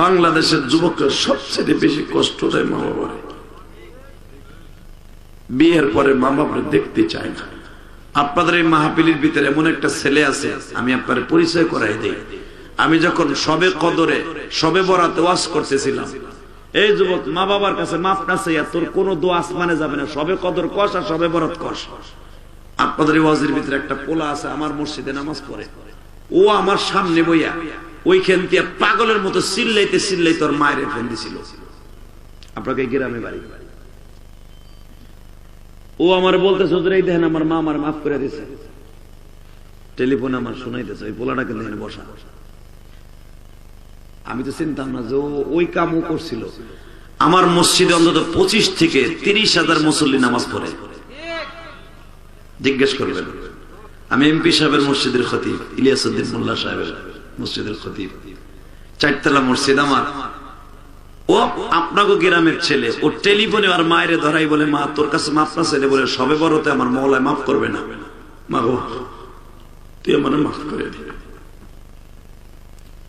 [SPEAKER 1] বাংলাদেশের যুবকরা সবচেয়ে বেশি কষ্ট দেয় মা বাবারে। বিয়ের পরে মা বাপরে দেখতে চায় না। আপনাদের এই মাহফিলের ভিতরে এমন একটা ছেলে আছে, আমি আপনার পরিচয় করাই দেই। আমি যখন সবে কদরে, সবে বরাতে ওয়াজ করতেছিলাম, এই যুবক মা বাবার কাছে মাফ না চাইয়া তোর কোন দোয়া আসমানে যাবে না, সবে কদর কষ আর সবে বরাত কষ। আপনাদের এই ওয়াজের ভিতরে একটা পোলা আছে, আমার মসজিদে নামাজ পড়ে, ও আমার সামনে বইয়া ওইখান থেকে পাগলের মতো চিল্লাইতে চিল্লাইতে ওর মায়ের ফোন দিছিল। আপনাকে গ্রামে বাড়ি, ও আমার বলতেছে, এই দেখেন আমার মা আমার মাফ করে দিছে। টেলিফোনে আমার শোনাইতেছে, ওই পোলাটাকে দেখেন বসা। আমি তো চিন্তাম না যে ওই কামও করছিল। আমার মসজিদে অন্তত 25 থেকে 30,000 মুসল্লি নামাজ পড়ে। জিজ্ঞেস করবেন, আমি এমপি সাহেবের মসজিদের খতিব, ইলিয়াসউদ্দিন মোল্লা সাহেবের মসজিদের খতিব, 4তলা মসজিদ আমার। ও আপনাকে গ্রামের ছেলে, ও টেলিফোনে আর মায়ের ধরাই বলে, মা তোর কাছে মাফ না চাইলে বলে সবে বড়তে আমার মওলায় মাফ করবে না, মা গো তুই আমার মাফ করে দিবে।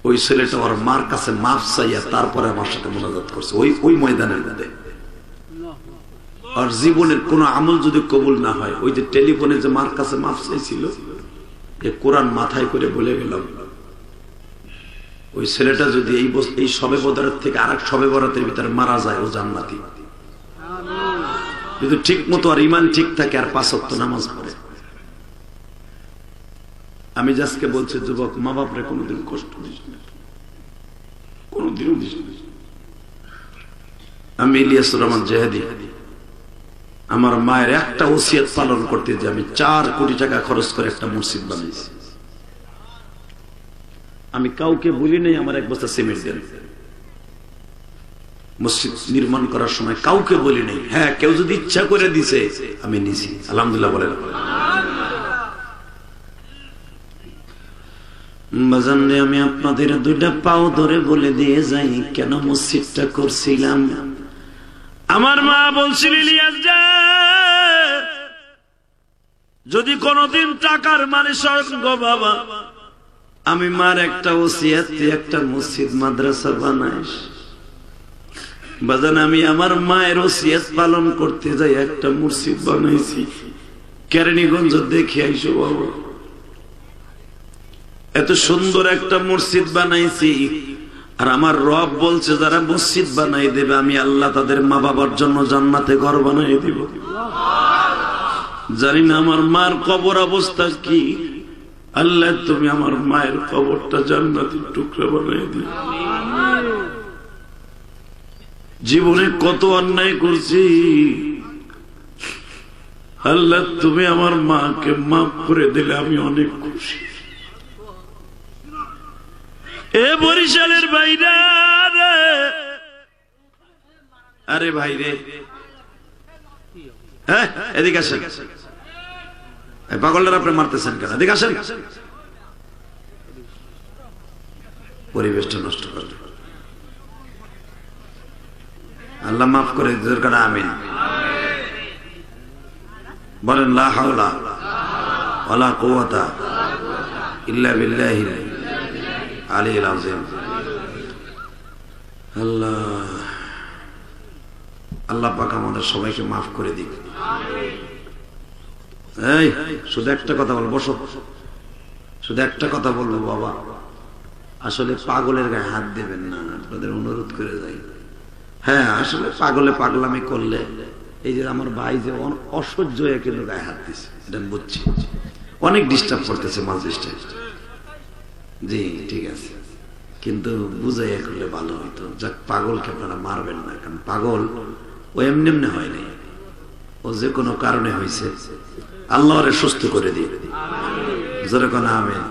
[SPEAKER 1] ওই ছেলেটা ওর মার কাছে মাফ চাইয়া তারপরে আমার সাথে মোনাজাত করছে ওই ময়দানের মধ্যে। আর জীবনের কোন আমল যদি কবুল না হয়, ওই যে টেলিফোনে যে মার কাছে মাফ চাইছিল, এ কোরআন মাথায় করে বলে গেলাম, ওই ছেলেটা যদি এই সবে বরাত থেকে আরেক সবে বরাতের ভিতরে মারা যায়, ও জান্নাতি। যদি ঠিক মতো আর ইমান ঠিক থাকে আর 5 ওয়াক্ত নামাজ পড়ে। আমি আজকে বলছি যুবক, মা বাপরে কোনোদিন কষ্ট দিস না, কোনোদিনও দিস না। আমি ইলিয়াসুর রহমান জেহাদি, আমার মায়ের একটা ওসিয়ত পালন করতে যে আমি 4 কোটি টাকা খরচ করে একটা মসজিদ বানিয়েছি। আমি কাউকে বলি নাই আমার 1 বস্তা সিমেন্ট দেন। মসজিদ নির্মাণ করার সময় কাউকে বলি নাই। হ্যাঁ, কেউ যদি ইচ্ছা করে দিছে আমি নিছি, আলহামদুলিল্লাহ বলেন। বাজানে আমি আপনাদের 2টা পাও ধরে বলে দিয়ে যাই কেন মসজিদটা করছিলাম। আমার মা বলছিল, ইলিয়াস যদি কোনদিন টাকার মালিক গো বাবা, আমি মার একটা ওসিয়ত, একটা মসজিদ মাদ্রাসা বানাইস। বাজান আমি আমার মায়ের ওসিয়ত পালন করতে যাই একটা মসজিদ বানাইছি। কেরানীগঞ্জ দেখে আইসো বাবা, এত সুন্দর একটা মসজিদ বানাইছি। আর আমার রব বলছে যারা মসজিদ বানাই দেবে আমি আল্লাহ তাদের মা বাবার জন্য জান্নাতে ঘর বানাই দিব। জানি না আমার মার কবর অবস্থা কি। আল্লাহ তুমি আমার মায়ের কবরটা জান্নাতের টুকরা বানাই দিও। জীবনে কত অন্যায় করছি, আল্লাহ তুমি আমার মাকে মাফ করে দিলে আমি অনেক খুশি। এ বরিশালের বাইরে, আরে ভাই রে, হ্যাঁ এদিকে আসেন। পাগলরা আপনি মারতেছেন কেন? এদিকে আসেন। পরিবেশটা নষ্ট করে আল্লাহ মাফ করে দরকার। আমিন বলেন। লা হাওলা ওয়ালা কুওয়াতা ইল্লা বিল্লাহিল আলিয়্যিল আযীম। আল্লাহ আল্লাহ পাক আমাদের সবাইকে মাফ করে দিক। এই শুধু একটা কথা বলবো, বসো, শুধু একটা কথা বলবো বাবা, আসলে পাগলের গায়ে হাত দেবেন না, আপনাদের অনুরোধ করে যাই। হ্যাঁ আসলে পাগলে পাগলামি করলে, এই যে আমার ভাই যে অসহ্য হয়ে কিন্তু গায়ে হাত দিচ্ছে, এটা বুঝছি, অনেক ডিস্টার্ব করতেছে মাজলিসটা। জি ঠিক আছে, কিন্তু বুঝাই করলে ভালো হইতো। যাক, পাগলকে আপনারা মারবেন না, কারণ পাগল ও এমনি এমনি হয় নাই, ও যে কোনো কারণে হয়েছে। আল্লাহ ওরে সুস্থ করে দিয়ে জোরে কোন আমিন।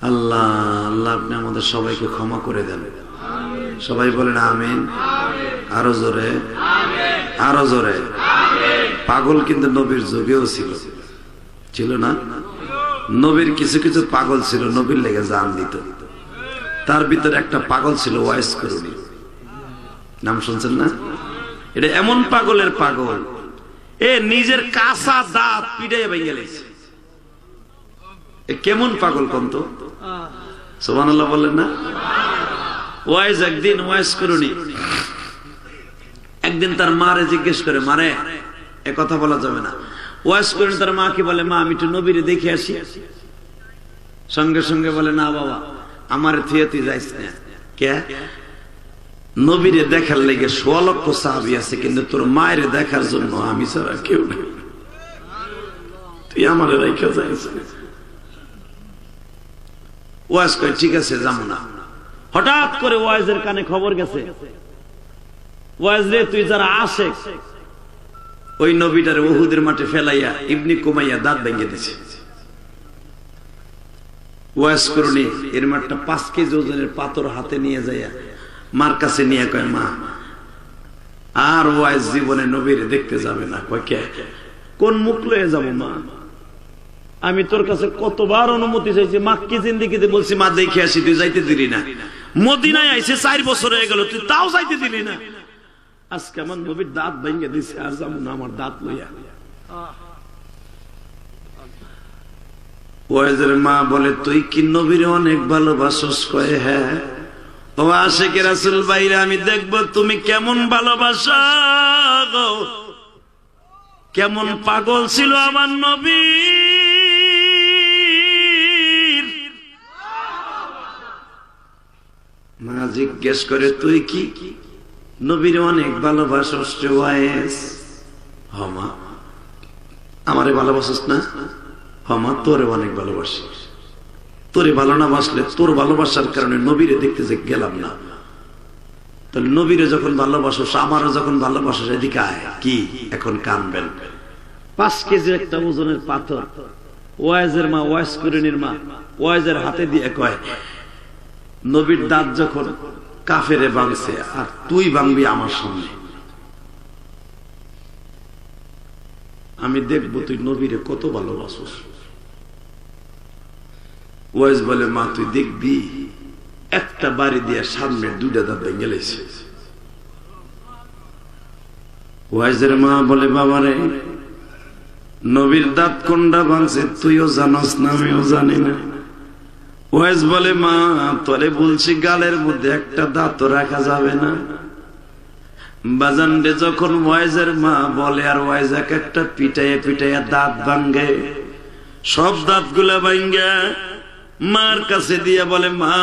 [SPEAKER 1] আল্লাহ আল্লাহ আপনি আমাদের সবাইকে ক্ষমা করে দেন। সবাই বলেন আমিন। আরো জোরে, আরো জোরে। পাগল কিন্তু নবীর যুগেও ছিল না? নবীর কিছু কিছু পাগল ছিল, নবীর লেগে জান দিত। তার ভিতরে একটা পাগল ছিল ওয়াইস করুনি, নাম শুনছেন না? এটা এমন পাগলের পাগল, এ নিজের কাঁচা দাঁত পিটাইয়া ভেঙে লেছে। কেমন পাগল কোন তো? সুবহানাল্লাহ বললেন না? ওয়াইজ একদিন ওয়াইস করুনি একদিন তার মারে জিজ্ঞেস করে, মারে এ কথা বলা যাবে না। ওয়াইস করুনি তার মা কি বলে, মা আমি একটু নবীরে দেখে আসি। সঙ্গে সঙ্গে বলে, না বাবা আমার থিয়ে তুই যাইস না। কে? নবীরে দেখার লেগে 100 লক্ষ সাহাবী আছে, কিন্তু তোর মায়ের দেখার জন্য আমি ছাড়া কেউ নেই, তুই আমারে রাইখা যাইস। ওয়াইজ কয় ঠিক আছে যাবো না। হঠাৎ করে ওয়াইজের কানে খবর গেছে, ওয়াইজ রে তুই যারা আশেক, ওই নবীটারে উহুদের মাঠে ফেলাইয়া ইবনি কুমাইয়া দাঁত ভেঙে দিছে। ওয়াইজ করুনি এর মাঠটা 5 কেজি ওজনের পাথর হাতে নিয়ে যাইয়া মার কাছে নিয়ে কয়, মা আর ওয়াইজ জীবনে নবীরে দেখতে যাবে না। কয় কে? কোন মুখ লয়ে যাবো মা? আমি তোর কাছে কতবার অনুমতি চাইছি, মাক্কি জিন্দেগিতে বলছি মা দেখে আসি, তুই যাইতে দিলি না। মদিনায় আইছে 4 বছর হয়ে গেল, তুই তাও যাইতে দিলি না। আজকে আমার নবীর দাঁত ভেঙে দিছে, আর যাবো না আমার দাঁত লইয়া। ওয়াইজের মা বলে, তুই কি নবীরে অনেক ভালোবাসস? কয় হ্যাঁ। ও আশিক রাসূল ভাইরা, আমি দেখবো তুমি কেমন ভালোবাসা গো, কেমন পাগল ছিল আমার নবী। মা জিজ্ঞেস করে, তুই কি নবীর অনেক ভালোবাসস? ওয়াইস, হ মা আমারে ভালোবাসস না? মা তোরে অনেক ভালোবাসি, তোরে ভালো না বাসলে তোর ভালোবাসার কারণে নবীরে দেখতে যে গেলাম না। তাহলে নবীরে যখন ভালোবাসো, আমারও যখন ভালোবাসো, এদিকে আয়, কি এখন কানবেন? 5 কেজি একটা ওজনের পাথর ওয়াইজের মা, ওয়াইজ কুরুনির মা ওয়াইজের হাতে দিয়ে কয়, নবীর দাঁত যখন কাফেরে ভাঙছে আর তুই ভাঙবি আমার সামনে, আমি দেখবো তুই নবীরে কত ভালোবাসোস। ওয়াইজ বলে, মা তুই দেখবি একটা বাড়ি দিয়ে সামনে 2টা দাঁত ভেঙে গেছে। ওয়াইজের মা বলে, বাবারে নবীর দাঁত কোনটা ভাঙছে তুইও জানোস না, আমিও জানি না। ওয়াইজ বলে, মা তোরে বলছি গালের মধ্যে একটা দাঁতও রাখা যাবে না। বাজানরে যখন ওয়াইজের মা বলে আর ওয়াইজ এক একটা পিটাইয়া পিটাইয়া দাঁত ভাঙ্গে, সব দাঁত গুলা ভাঙ্গা মার কাছে দিয়ে বলে, মা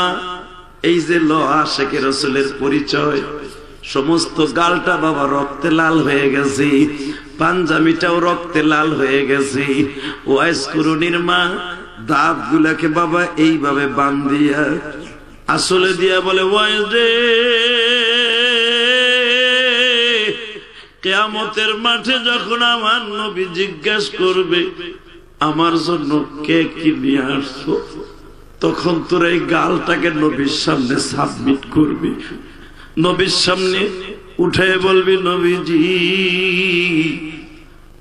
[SPEAKER 1] এই যে আশিকে রাসূলের পরিচয়, সমস্ত গালটা বাবা রক্তে লাল হয়ে গেছে, পাঞ্জাবিটাও রক্তে লাল হয়ে গেছে। ওয়াইজ কুরুনির মা দাঁত গুলাকে বাবা এইভাবে বান্ধিয়া আসলে দিয়া বলে, ওয়াইজ রে কিয়ামতের মাঠে যখন আমার নবী জিজ্ঞাসা করবে আমার জন্য কে কি নিয়ে আসছো, তখন তোর এই গালটাকে নবীর সামনে সাবমিট করবি, নবীর সামনে উঠে বলবি, নবীজি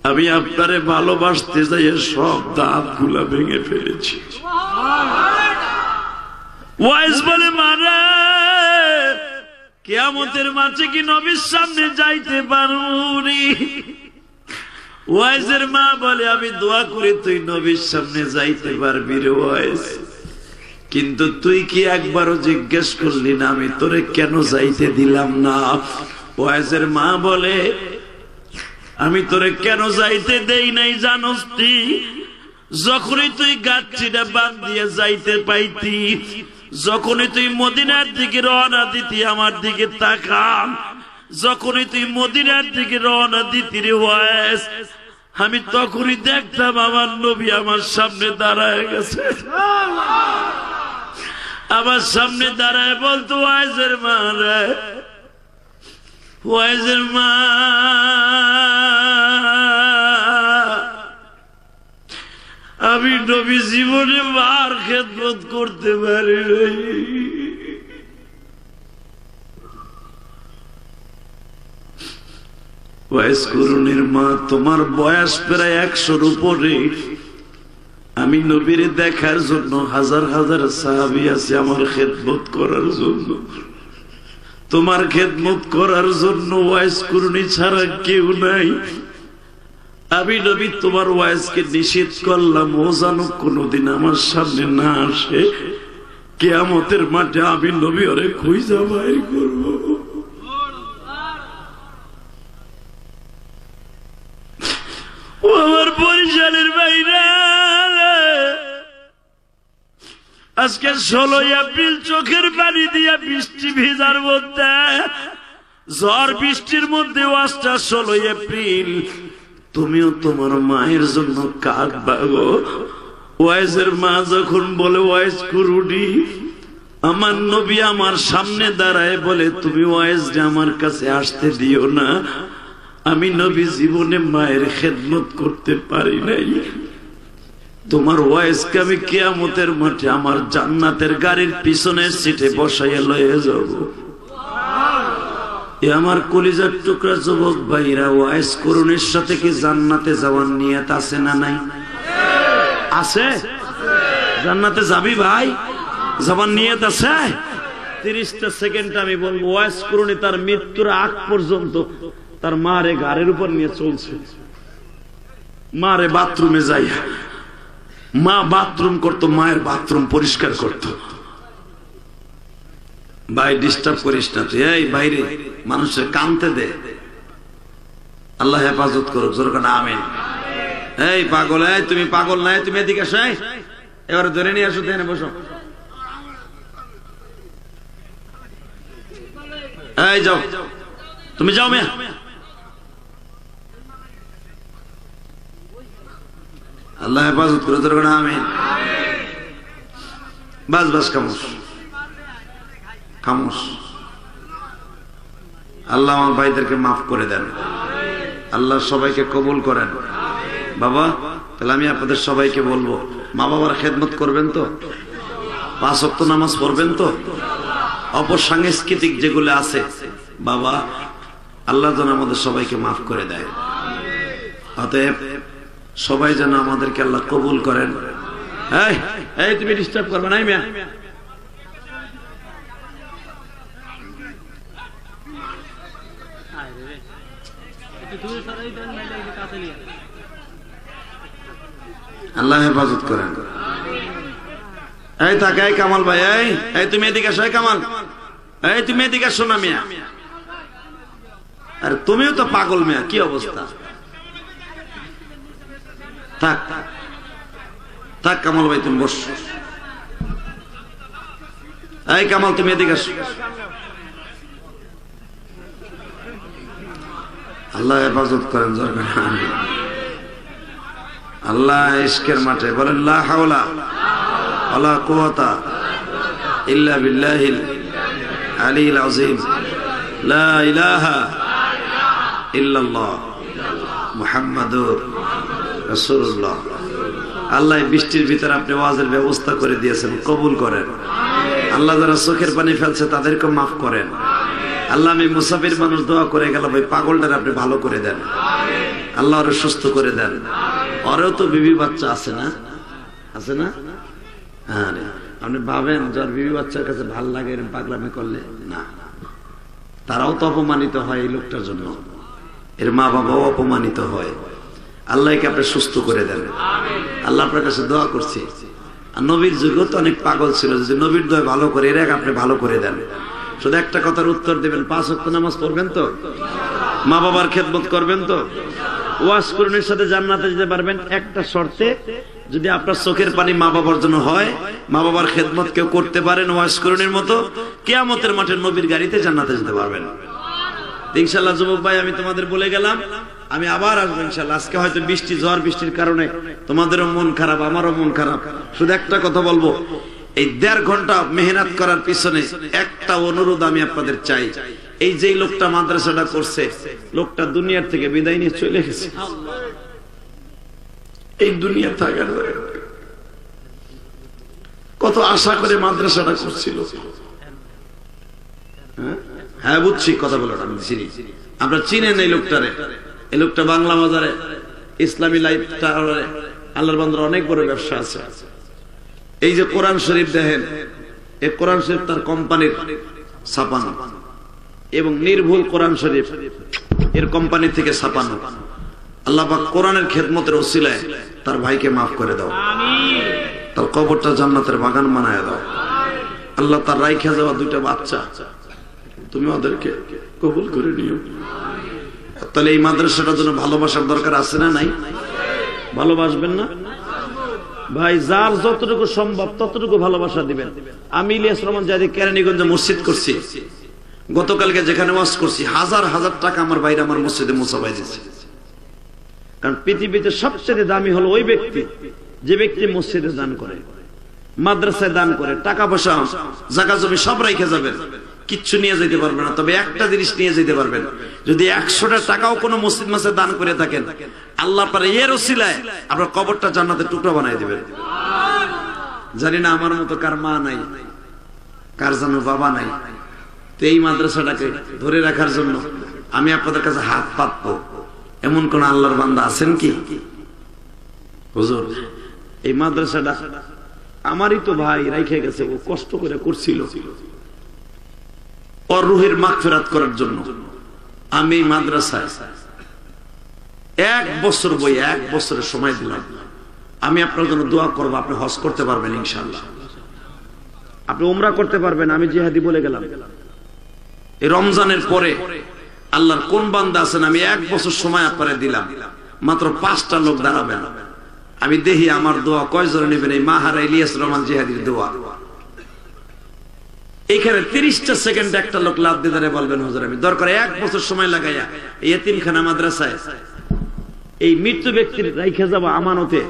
[SPEAKER 1] আমি আপনারে ভালোবাসতে যাই সব দাঁত গুলা ভেঙে ফেলেছি। ওয়াইজ বলে, মারা কিয়ামতের মাঠে কি নবীর সামনে যাইতে পারবি? ওয়াইজের মা বলে, আমি দোয়া করি তুই নবীর সামনে যাইতে পারবি রে ওয়াইজ, কিন্তু তুই কি একবারও জিজ্ঞেস করলি না আমি তোরে কেন যাইতে দিলাম না? ওয়াইজের মা বলে, আমি তোরে কেন যাইতে দেই নাই জানোস তুই? যখনই তুই গাছটিটা বাদ দিয়ে যাইতে পাইতি, যখনই তুই মদিনার দিকে রওনা দিতি আমার দিকে তাকান, যখনই তুই মদিনার দিকে রওনা দিতি রে ওয়াইজ, আমি তখনই দেখতাম আমার নবী আমার সামনে দাঁড়ায় গেছে, আমার সামনে দাঁড়ায় বলতো, ওয়াইজের মা রে, ওয়াইজের মা আমি নবী জীবনে মার খেদমত করতে পারি নাই। ওয়াইজ কুরুনির মা, তোমার বয়স প্রায় 100-র উপরে, আমি নবীরে দেখার জন্য হাজার হাজার সাহাবী আছে আমার খেদমত করার জন্য, তোমার খেদমত করার জন্য ওয়াইজ কুরুনি ছাড়া কেউ নাই। আমি নবী তোমার ওয়াইজকে নিষেধ করলাম ও যেন কোনদিন আমার সামনে না আসে, কিয়ামতের মাঠে আমি নবী ওরে খুঁজা বাইর করব। ও আমার পরিশালের বাইরে, আজকে 16 এপ্রিল চোখের পানি দিয়া বৃষ্টি ভেজার মধ্যে, ঝড় বৃষ্টির মধ্যে আজটা 16 এপ্রিল, তুমিও তোমার মায়ের জন্য কাঁদবা গো। ওয়াইজের মা যখন বলে, ওয়াইজ কুরুনি আমার নবী আমার সামনে দাঁড়ায় বলে, তুমি ওয়াইজরে আমার কাছে আসতে দিও না, আমি নবী জীবনে মায়ের খেদমত করতে পারি নাই, তোমার ওয়াইজকে আমি কিয়ামতের মাঠে আমার জান্নাতের গাড়ির পিছনের সিটে বসাইয়া লয়ে যাব। এ আমার কলিজার টুকরা যুবক ভাইরা, ওয়াইজ কুরুনির সাথে কি জান্নাতে যাওয়ার নিয়ত আছে না নাই? আছে? জান্নাতে যাবি ভাই? যাওয়ার নিয়ত আছে? 30টা সেকেন্ড আমি বলবো, ওয়াইজ কুরুনি তার মৃত্যুর আগ পর্যন্ত তার মারে ঘাড়ের উপর নিয়ে চলছে, মারে বাথরুমে যাই, মা বাথরুম করতো, মায়ের বাথরুম পরিষ্কার করতো। ভাই ডিস্টার্ব করিস না তুই, এই বাইরে মানুষের কানতে দে, আল্লাহ হেফাজত করুক, জোর করে আমিন। এই পাগল, এই তুমি পাগল নাই, তুমি এদিকে আসো, এবারে ধরে নিয়ে আসো, দেনে বসো, এই যাও, তুমি যাও মেয়া, আল্লাহ হেফাজত করে ধরবেন, আমিন। বাস বাস, খামোশ খামোশ। আল্লাহ আমার ভাইদেরকে মাফ করে দেন, আল্লাহ সবাইকে কবুল করেন। বাবা, তাহলে আমি আপনাদের সবাইকে বলবো, মা বাবার খেদমত করবেন তো, 5 ওয়াক্ত নামাজ পড়বেন তো, অপসাংস্কৃতিক যেগুলো আছে বাবা, আল্লাহ যেন আমাদের সবাইকে মাফ করে দেয়। অতএব সবাই যেন আমাদেরকে আল্লাহ কবুল করেন। এই তুমি ডিস্টার্ব করবে না মিয়া। আল্লাহ হেফাজত করেন। এই থাকে, এই কামাল ভাই, এই তুমি এদিকে আসো, এই কামাল, এই তুমি এদিকে আসো না মিয়া। আরে তুমিও তো পাগল মিয়া, কি অবস্থা। থাক থাক কামাল ভাই, তুমি বস। এই কামাল, তুমি এদিকে আসো। আল্লাহ হেফাজত করেন। আল্লাহ ইশকের মাঠে বলেন, লা হাওলা ওয়ালা কুওয়াতা ইল্লা বিল্লাহিল আলিয়্যিল আযীম, লা ইলাহা ইল্লাল্লাহ মুহাম্মাদুর রাসূলুল্লাহ। আল্লাহ বৃষ্টির ভিতরে আপনি ওয়াজের ব্যবস্থা করে দিয়েছেন, কবুল করেন। আল্লাহ যারা চোখের পানি ফেলছে তাদেরকে মাফ করেন। আল্লাহ, আমি মুসাফির মানুষ, দোয়া করে গেলাম, ভাই পাগলটার আপনি ভালো করে দেন, আল্লাহ ওরে সুস্থ করে দেন। ওরেও তো বিবি বাচ্চা আছে না, আছে না? হ্যাঁ, আপনি ভাবেন যার বিবি বাচ্চার কাছে ভাল লাগে এরকম পাগলামি করলে, না, তারাও তো অপমানিত হয় এই লোকটার জন্য, এর মা বাবাও অপমানিত হয়। আল্লাহকে আপনি সুস্থ করে দেন। আল্লাহ আপনার কাছে দোয়া করছি। আর নবীর যুগেও তো অনেক পাগল ছিল, যদি নবীর দোয়া ভালো করে এর আগে আপনি ভালো করে দেন। শুধু একটা কথার উত্তর দেবেন, 5 ওয়াক্ত নামাজ পড়বেন তো, মা বাবার খেদমত করবেন তো, ওয়াজ করুনের সাথে জান্নাতে যেতে পারবেন একটা শর্তে, যদি আপনার চোখের পানি মা বাবার জন্য হয়, মা বাবার খেদমত কেউ করতে পারেন ওয়াজ করুনের মতো, কিয়ামতের মাঠে নবীর গাড়িতে জান্নাতে যেতে পারবেন। ইনশাআল্লাহ যুবক ভাই, আমি তোমাদের বলে গেলাম, আমি আবার আসবো ইনশাআল্লাহ। আজকে হয়তো বৃষ্টি, ঝড় বৃষ্টির কারণে তোমাদেরও মন খারাপ, আমারও মন খারাপ। শুধু একটা কথা বলবো, এই 1.5 ঘন্টা মেহনত করার পিছনে একটা অনুরোধ আমি আপনাদের চাই। এই যে লোকটা মাদ্রাসাটা করছে, লোকটা দুনিয়ার থেকে বিদায় নিয়ে চলে গেছে, এই দুনিয়া থাকার কত আশা করে মাদ্রাসাটা করছিল। হ্যাঁ বুঝছি, কথা বলো, আমি চিনি, আপনারা চিনেন এই লোকটারে। এই লোকটা বাংলা বাজারে ইসলামী লাইফ আল্লাহর বান্দার অনেক বড় ব্যবসা আছে। এই যে কোরআন শরীফ দেখেন, এই কোরআন শরীফ তার কোম্পানির ছাপানো, এবং নির্ভুল কোরআন শরীফ এর কোম্পানি থেকে ছাপানো। আল্লাহ পাক কোরআনের খেদমতের ওসিলায় তার ভাইকে মাফ করে দাও, তার কবরটা জান্নাতের বাগান বানায় দাও। আল্লাহ তার রাইখা যাওয়া 2টা বাচ্চা তুমি ওদেরকে কবুল করে নিও। তাহলে এই মাদ্রাসাটার জন্য ভালোবাসার দরকার আছে না নাই? ভালোবাসবেন না ভাই? যার যতটুকু সম্ভব ততটুকু ভালোবাসা দিবেন। আমি ইলিয়াস রহমান জাদি কেরানীগঞ্জে মসজিদ করছি, গতকালকে যেখানে ওয়াজ করছি, হাজার হাজার টাকা আমার বাইরে আমার মসজিদে মুসাফাই দিচ্ছে। কারণ পৃথিবীতে সবচেয়ে দামি হলো ওই ব্যক্তি যে ব্যক্তি মসজিদে দান করে, মাদ্রাসায় দান করে, টাকা পয়সা জায়গা জমি সব রেখে যাবেন, কিচ্ছু নিয়ে যেতে পারবেন না। তবে একটা জিনিস নিয়ে যেতে পারবেন, যদি 100টা টাকাও কোনো মসজিদ মাসে দান করে থাকেন, আল্লাহ পারে এর ওসিলায় আপনার কবরটা জান্নাতের টুকরা বানাই দিবেন। জানি না আমার মতো কার মা নাই, কার জানো বাবা নাই, তো এই মাদ্রাসাটাকে ধরে রাখার জন্য আমি আপনাদের কাছে হাত পাতবো। এমন কোন আল্লাহর বান্দা আছেন কি? হুজুর, এই মাদ্রাসাটা আমারই তো ভাই রাইখে গেছে, ও কষ্ট করে করছিল, ওর রুহের মাগফিরাত করার জন্য আমি মাদ্রাসায় 1 বছর বই 1 বছরের সময় দিলাম। আমি আপনার জন্য দোয়া করবো, আপনি হজ করতে পারবেন ইনশাআল্লাহ, আপনি উমরা করতে পারবেন। আমি জিহাদি বলে গেলাম, এই রমজানের পরে আল্লাহর কোন বান্দা আছেন, আমি 1 বছর সময় আপনারে দিলাম, মাত্র 5টা লোক দাঁড়াবেন, আমি দেখি আমার দোয়া কয়জন নেবেন। এই মাহারা ইলিয়াস রহমান জিহাদির দোয়া, এখানে 30টা সেকেন্ড একটা লোক লাভ দিয়ে দাঁড়িয়ে বলবেন, হুজুর আমি দরকার 1 বছর সময় লাগাইয়া এই এতিমখানা মাদ্রাসায় এই মৃত্যু ব্যক্তির রাইখে যাওয়া আমানতে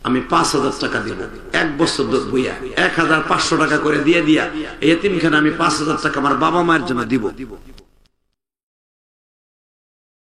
[SPEAKER 1] আমি 5,000 টাকা দিব, 1 বছর বইয়া 1,500 টাকা করে দিয়ে দিয়া এই এতিমখানে আমি 5,000 টাকা আমার বাবা মায়ের জন্য দিব।